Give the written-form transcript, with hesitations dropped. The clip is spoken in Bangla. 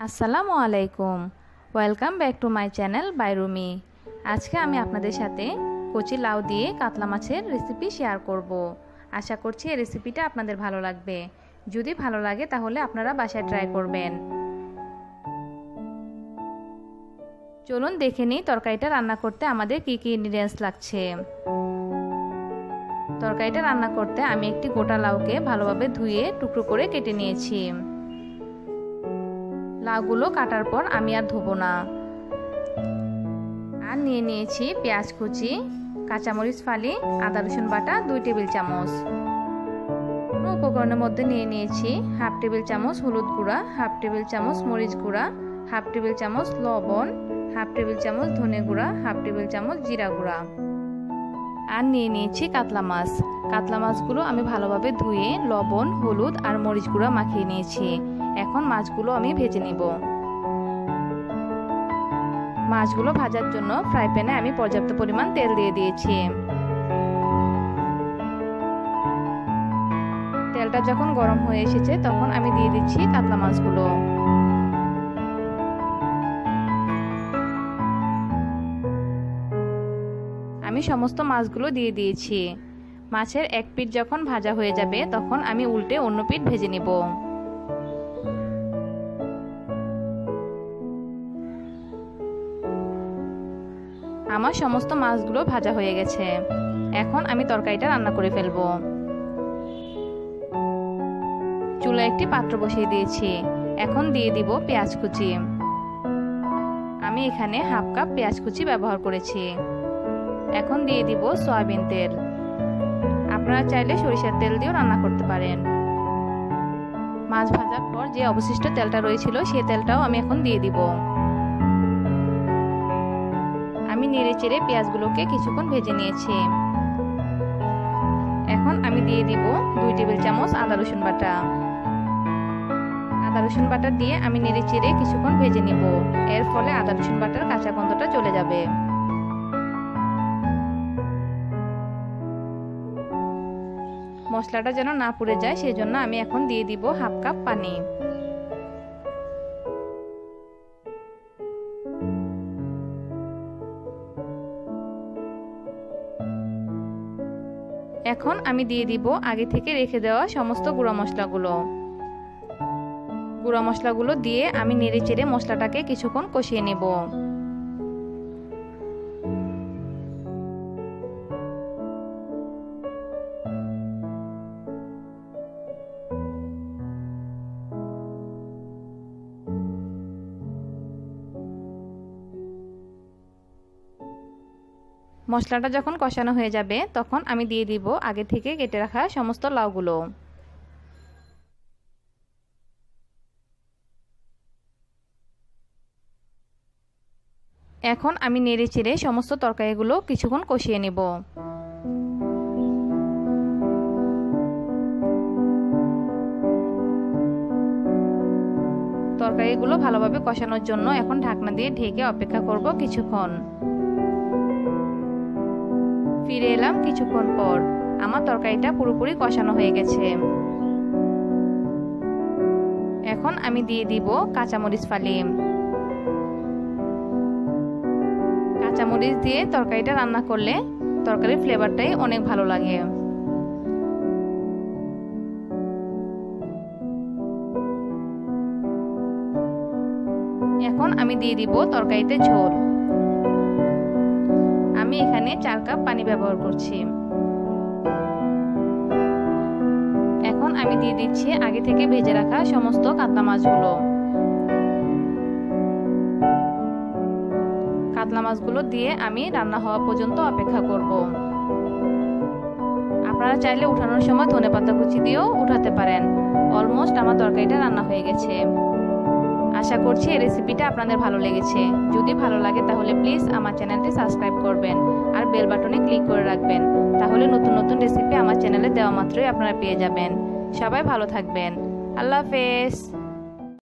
আসসালামু আলাইকুম, welcome back to my channel by Rumi. আজকে আমি আপনাদের সাথে কচি লাউ দিয়ে কাতলা মাছের রেসিপি শেয়ার করব। আশা করছি এই রেসিপিটা আপনাদের ভালো লাগবে। যদি ভালো লাগে তাহলে আপনারা বাসায় ট্রাই করবেন। চলুন দেখে নিই তরকারিটা রান্না করতে আমাদের কি কি ইনগ্রেডিয়েন্টস লাগছে। তরকারিটা রান্না করতে আমি একটি গোটা লাউকে ভালোভাবে ধুয়ে টুকরো করে কেটে নিয়েছি। লাউগুলো কাটার পর আমি আর ধোবো না। আর নিয়ে নিয়েছি পেঁয়াজ কুচি, কাঁচামরিচ ফালি, আদা রসুন বাটা 2 টেবিল চামচ। উপকরণের মধ্যে নিয়ে নিয়েছি হাফ টেবিল চামচ হলুদ গুঁড়া, হাফ টেবিল চামচ মরিচ গুঁড়া, হাফ টেবিল চামচ লবণ, হাফ টেবিল চামচ ধনে গুঁড়া, হাফ টেবিল চামচ জিরা গুঁড়া। আর নিয়ে নিয়েছি কাতলা মাছ। কাতলা মাছগুলো আমি ভালোভাবে ধুয়ে লবণ, হলুদ আর মরিচ গুঁড়া মাখিয়ে নিয়েছি। এখন মাছগুলো আমি ভেজে নিব। মাছগুলো ভাজার জন্য ফ্রাই প্যানে আমি পর্যাপ্ত পরিমাণ তেল দিয়ে দিয়েছি। তেলটা যখন গরম হয়ে এসেছে তখন আমি দিয়ে দিচ্ছি কাতলা মাছগুলো। আমি সমস্ত মাছগুলো দিয়ে দিয়েছি। মাছের এক পিঠ যখন ভাজা হয়ে যাবে তখন আমি উল্টে অন্য পিঠ ভেজে নিব। আমার সমস্ত মাছগুলো ভাজা হয়ে গেছে। এখন আমি তরকারিটা রান্না করে ফেলবো। চুলায় একটি পাত্র বসিয়ে দিয়েছি। এখন দিয়ে দিব পেঁয়াজ কুচি। আমি এখানে হাফ কাপ পেঁয়াজ কুচি ব্যবহার করেছি। এখন দিয়ে দিব সয়াবিন তেল। আপনারা চাইলে সরিষার তেল দিয়েও রান্না করতে পারেন। মাছ ভাজার পর যে অবশিষ্ট তেলটা রয়েছিল সেই তেলটাও আমি এখন দিয়ে দিব। আমি নেড়ে চেড়ে পেঁয়াজগুলোকে কিছুক্ষণ ভেজে নিয়েছি। এখন আমি দিয়ে দিব 2 টেবিল চামচ আদা রসুন বাটা। আদা রসুন বাটা দিয়ে আমি নেড়ে চেড়ে কিছুক্ষণ ভেজে নিব। এর ফলে আদা রসুন বাটার কাঁচা গন্ধটা চলে যাবে। মশলাটা যেন না পুড়ে যায় সেই জন্য আমি এখন দিয়ে দিব হাফ কাপ পানি। এখন আমি দিয়ে দিব আগে থেকে রেখে দেওয়া সমস্ত গুঁড়া মশলাগুলো। গুঁড়া মশলাগুলো দিয়ে আমি নেড়ে চেড়ে মশলাটাকে কিছুক্ষণ কষিয়ে নেব। মশলাটা যখন কষানো হয়ে যাবে তখন আমি দিয়ে দিব আগে থেকে কেটে রাখা সমস্ত লাউগুলো। এখন আমি নেড়ে চেড়ে সমস্ত তরকারিগুলো কিছুক্ষণ কষিয়ে নেব। তরকারিগুলো ভালোভাবে কষানোর জন্য এখন ঢাকনা দিয়ে ঢেকে অপেক্ষা করব কিছুক্ষণ। ফিরে এলাম কিছুক্ষণ পর। আমার তরকারিটা পুরোপুরি কষানো হয়ে গেছে। এখন আমি দিয়ে দিব কাঁচামরিচ ফালি। কাঁচামরিচ দিয়ে তরকারিটা রান্না করলে তরকারির ফ্লেভারটাই অনেক ভালো লাগে। এখন আমি দিয়ে দিব তরকারিতে ঝোল। আমি এখানে 4 কাপ পানি ব্যবহার করছি। এখন আমি দিয়ে দিচ্ছি আগে থেকে ভেজে রাখা সমস্ত কাতলা মাছগুলো। কাতলা মাছগুলো দিয়ে আমি রান্না হওয়া পর্যন্ত অপেক্ষা করব। আপনারা চাইলে উঠানোর সময় ধনেপাতা কুচি দিয়েও উঠাতে পারেন। অলমোস্ট আমার তরকারিটা রান্না হয়ে গেছে। আশা করছি এই রেসিপিটা আপনাদের ভালো লেগেছে। যদি ভালো লাগে তাহলে প্লিজ আমার চ্যানেলটি সাবস্ক্রাইব করবেন আর বেল বাটনে ক্লিক করে রাখবেন। তাহলে নতুন নতুন রেসিপি আমার চ্যানেলে দেওয়া মাত্রই আপনারা পেয়ে যাবেন। সবাই ভালো থাকবেন। আল্লাহ হাফেজ।